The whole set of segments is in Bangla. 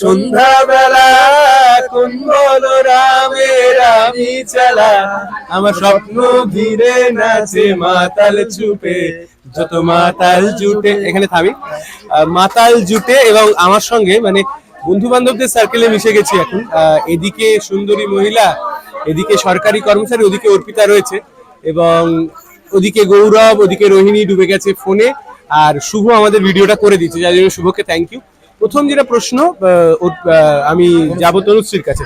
সন্ধ্যাবেলা কোন বলো রামের আমি চালা, আমার স্বপ্ন ঘিরে নাচে মাতাল চুপে, যত মাতাল জুটে। এখানে থামি। মাতাল জুটে এবং আমার সঙ্গে মানে বন্ধু বান্ধবদের সার্কেলে মিশে গেছি এখন। এদিকে সুন্দরী মহিলা, এদিকে সরকারি কর্মচারী, ওদিকে অর্পিতা রয়েছে এবং ওদিকে গৌরব, ওদিকে রোহিণী ডুবে গেছে ফোনে, আর শুভ আমাদের ভিডিওটা করে দিচ্ছে, যার জন্য শুভকে থ্যাংক ইউ। প্রথম যেটা প্রশ্ন, আমি যাবো তনুশ্রীর কাছে।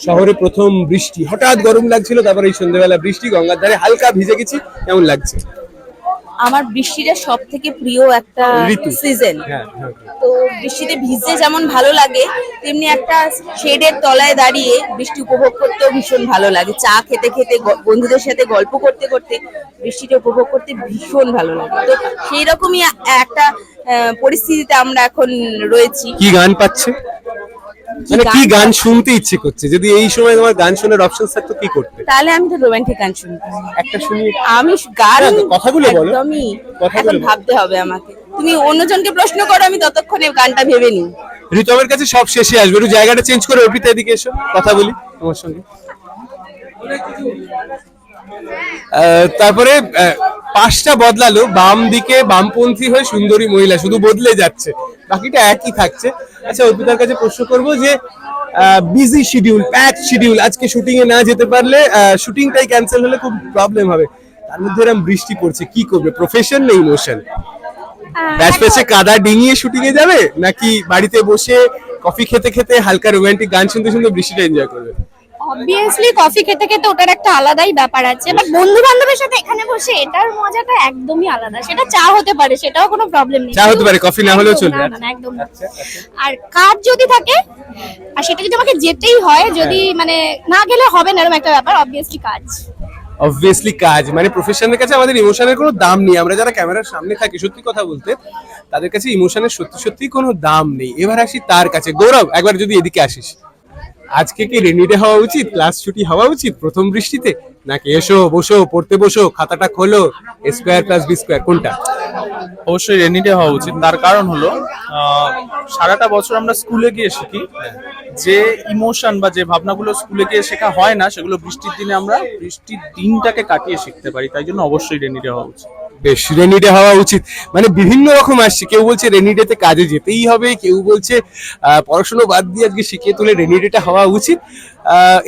শহরে প্রথম বৃষ্টি, হঠাৎ গরম লাগছিল, তারপর এই সন্ধ্যাবেলা বৃষ্টি, গঙ্গার ধারে হালকা ভিজে গেছি, কেমন লাগছে? আমার বৃষ্টিটা সব থেকে প্রিয় একটা সিজন। তো বৃষ্টিতে ভিজতে যেমন ভালো লাগে, তেমনি একটা শেডের তলায় দাঁড়িয়ে বৃষ্টি উপভোগ করতেও ভীষণ ভালো লাগে। চা খেতে খেতে, বন্ধুদের সাথে গল্প করতে করতে বৃষ্টিটা উপভোগ করতে ভীষণ ভালো লাগে। তো সেই রকমই একটা পরিস্থিতিতে আমরা এখন রয়েছি। কি গান পাচ্ছে, মানে কি গান শুনতে ইচ্ছে করছে? যদি এই সময় তোমার গান শোনার অপশন থাকতো কি করতে? তাহলে আমি তো রোমান্টিক গান শুনতাম। একটা শুনি। আমি গান কথাগুলো বলো। একদমই এখন ভাবতে হবে আমাকে। তুমি অন্যজনকে প্রশ্ন করো, আমি ততক্ষণে গানটা ভেবে নিই। ঋতমের কাছে সব শেষে আসবে, একটু জায়গাটা চেঞ্জ করে অর্পিতা এদিকে এসো, কথা বলি তোমার সঙ্গে। তারপরে পাশটা বদলালো, বাম দিকে বামপন্থী হয়ে সুন্দরী মহিলা, শুধু বদলে যাচ্ছে, বাকিটা একই থাকছে। আচ্ছা, অর্পিতার কাছে প্রশ্ন করবো যে বিজি শিডিউল, প্যাক শিডিউল, আজকে শুটিং এ না যেতে পারলে শুটিংটাই ক্যান্সেল হলে খুব প্রবলেম হবে, তার মধ্যে এরকম বৃষ্টি পড়ছে, কি করবে? প্রফেশন না ইমোশন? ব্যাচ প্যাচে কাদা ডিঙিয়ে শুটিং এ যাবে, নাকি বাড়িতে বসে কফি খেতে খেতে হালকা রোমান্টিক গান শুনতে শুনতে বৃষ্টিটা এনজয় করবে? অবভিয়াসলি কফি খেতে খেতে ওটার একটা আলাদাই ব্যাপার আছে, বাট বন্ধু বান্ধবের সাথে এখানে বসে এটার মজাটা একদমই আলাদা। সেটা চা হতে পারে, সেটাও কোনো প্রবলেম নেই, চা হতে পারে, কফি না হলেও চলবে। না একদম না। আর কাজ যদি থাকে আর সেটা যদি আমাকে যেতেই হয়, যদি মানে না গেলে হবে না এরকম একটা ব্যাপার, অবভিয়াসলি কাজ। অবভিয়াসলি কাজ, মানে প্রফেশনের কাছে আমাদের ইমোশনের কোনো দাম নেই। আমরা যারা ক্যামেরার সামনে থাকি, সত্যি কথা বলতে, তাদের কাছে ইমোশনের সত্যি সত্যি কোনো দাম নেই। এবার আসি তার কাছে। গৌরব, একবার যদি এদিকে আসিস, আজকে কি রেনি ডে হওয়া উচিত, ক্লাস ছুটি হওয়া উচিত প্রথম বৃষ্টিতে, নাকি এসো বসো পড়তে বসো, খাতাটা খোলো, a square plus B square, কোনটা? অবশ্যই রেনি ডে হওয়া উচিত। তার কারণ হলো সারাটা বছর আমরা স্কুলে গিয়ে শিখি, যে ইমোশন বা যে ভাবনাগুলো স্কুলে গিয়ে শেখা হয় না, সেগুলো বৃষ্টির দিনে আমরা বৃষ্টির দিনটাকে কাটিয়ে শিখতে পারি। তাই জন্য অবশ্যই রেনি ডে হওয়া উচিত। বেশ, রেনি ডে হওয়া উচিত। মানে বিভিন্ন রকম আসছে, কেউ বলছে রেনি ডেতে কাজে যেতেই হবে, কেউ বলছে পড়াশোনা বাদ দিয়ে আজকে শিখিয়ে তুলে রেনি ডেটা হওয়া উচিত।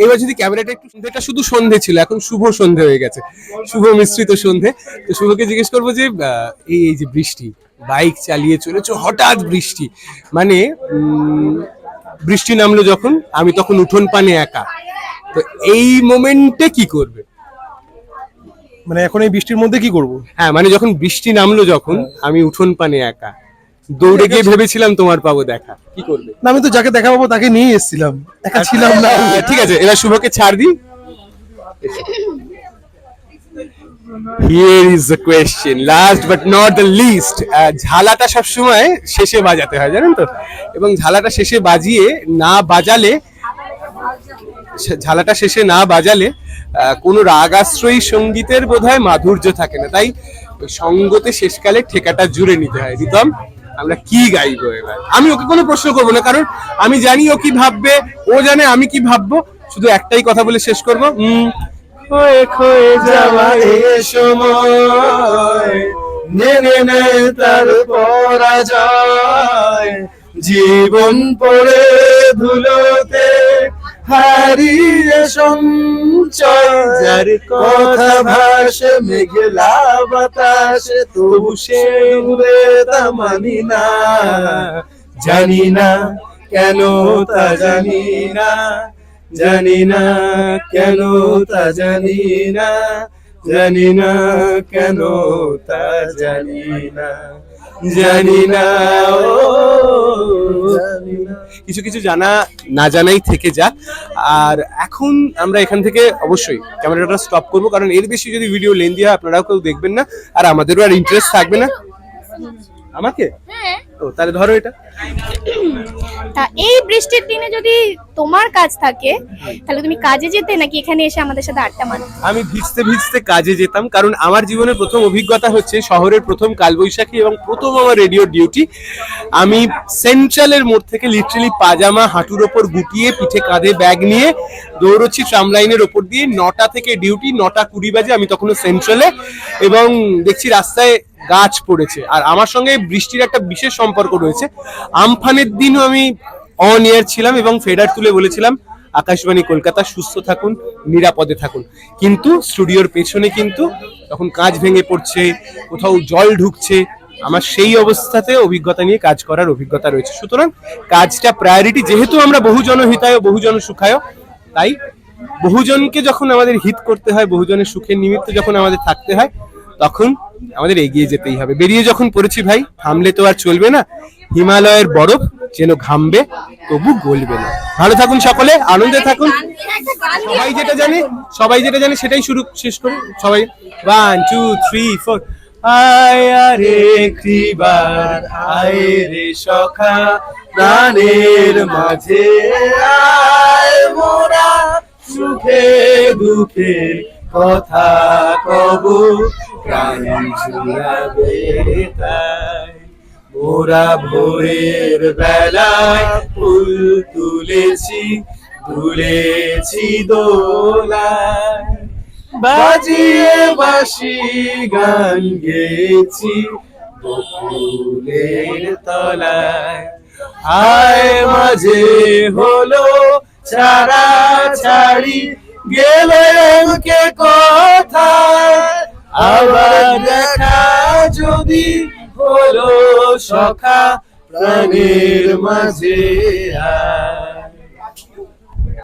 এবার যদি ক্যামেরাটা একটু, সন্ধ্যেটা শুধু সন্ধে ছিল, এখন শুভ সন্ধে হয়ে গেছে, শুভ মিশ্রিত সন্ধে। তো শুভকে জিজ্ঞেস করবো যে এই যে বৃষ্টি, বাইক চালিয়ে চলেছো, হঠাৎ বৃষ্টি, মানে বৃষ্টি নামলো যখন, আমি তখন উঠোন পানে একা, তো এই মোমেন্টে কি করবে? মানে এখন এই বৃষ্টির মধ্যে কি করব? হ্যাঁ, মানে যখন বৃষ্টি নামলো, যখন আমি উঠোন পানে একা, দৌড়ে গিয়ে ভেবেছিলাম তোমার পাবো দেখা, কি করবে? না, আমি তো যাকে দেখা পাবো তাকে নিয়ে এসেছিলাম, একা ছিলাম না। ঠিক আছে, এবার শুভকে ছাড় দিই। Here is the question, last but not the least. ঝালাটা সবসময় শেষে বাজাতে হয়, জানেন তো, এবং ঝালাটা শেষে বাজিয়ে না বাজালে, ঝালাটা শেষে না বাজালে কোনো রাগাশ্রয়ী সঙ্গীতের বোধহয় মাধুর্য থাকে না, তাই সঙ্গতে শেষকালে ঠেকাটা জুড়ে নিতে হয়। রিতম, আমরা কি গাইবো এবার? আমি ওকে কোনো প্রশ্ন করবো না, কারণ আমি জানি ও কি ভাববে, ও জানে আমি কি ভাববো। শুধু একটাই কথা বলে শেষ করবো, হয়ে ক্ষয়ে যাওয়া এ সময়, নেনে নেয় তার পরাজয়, জীবন পড়ে ধুলোতে হারিয়ে সঞ্চয়, যার কথা ভাসে মেঘলা বাতাসে, তবু সে ডুবে তা মানি না, জানি না কেন তা জানি না, জানি না কেন তা জানি না, জানি না কেন তা জানি না, জানি না, ও জানি না। কিছু কিছু জানা না জানাই থেকে যাক। আর এখন আমরা এখান থেকে অবশ্যই ক্যামেরাটা স্টপ করবো, কারণ এর বেশি যদি ভিডিও লেন্দি হয় আপনারাও কেউ দেখবেন না, আর আমাদেরও আর ইন্টারেস্ট থাকবে না। আমাকে? ও তাহলে ধরো এটা। এই বৃষ্টির দিনে যদি তোমার কাজ থাকে তাহলে তুমি কাজে যেতে নাকি এখানে এসে আমাদের সাথে আড্ডা মারতে? আমি ভিজতে ভিজতে কাজে যেতাম, কারণ আমার জীবনের প্রথম অভিজ্ঞতা হচ্ছে শহরের প্রথম কালবৈশাখী এবং প্রথম আমার রেডিও ডিউটি। আমি সেন্ট্রালের মোড় থেকে লিটারালি পাজামা হাঁটুর ওপর গুটিয়ে, পিঠে কাঁধে ব্যাগ নিয়ে দৌড়চ্ছি ট্রাম লাইনের ওপর দিয়ে। 9টা থেকে ডিউটি, 9:20 বাজে, আমি তখনও সেন্ট্রালে, এবং দেখছি রাস্তায় গাছ পড়েছে। আর আমার সঙ্গে বৃষ্টির একটা বিশেষ সম্পর্ক রয়েছে। আমফানের দিনও আমি অন এয়ার ছিলাম এবং ফেডার তুলে বলেছিলাম, আকাশবাণী কলকাতা সুস্থ থাকুন, নিরাপদে থাকুন। কিন্তু স্টুডিওর পেছনে কিন্তু তখন কাঁচ ভেঙে পড়ছে, কোথাও জল ঢুকছে। আমার সেই অবস্থাতে অভিজ্ঞতা নিয়ে কাজ করার অভিজ্ঞতা রয়েছে। সুতরাং কাজটা প্রায়োরিটি, যেহেতু আমরা বহুজন হিতায় বহুজন সুখায়, তাই বহুজনকে যখন আমাদের হিত করতে হয়, বহুজনের সুখের নিমিত্তে যখন আমাদের থাকতে হয়, তখন আমাদের এগিয়ে যেতেই হবে। বেরিয়ে যখন পড়েছি ভাই, থামলে তো আর চলবে না। হিমালয়ের বরফ যেন ঘামবে তবু গলবে না। ভালো থাকুন সকলে, আনন্দে থাকুন। সবাই যেটা জানে সেটাই শেষ করি সবাই। 1 2 3 4 আয় রে একটিবার, আয় রে সখা প্রাণের মাঝে, আয় মোরা সুখে দুঃখে কথা কব, প্রাণ জুড়াবে তাই। মোরা ভোরের বেলায় ফুল তুলেছি দোলায়, বাজিয়ে বাঁশি গান গেয়েছি বকুলের তলায়। হায় মাঝে হলো ছাড়া ছাড়ি, গেলেন কে কোথায়, আবার দেখা যদি হলো সখা প্রাণের মাঝে।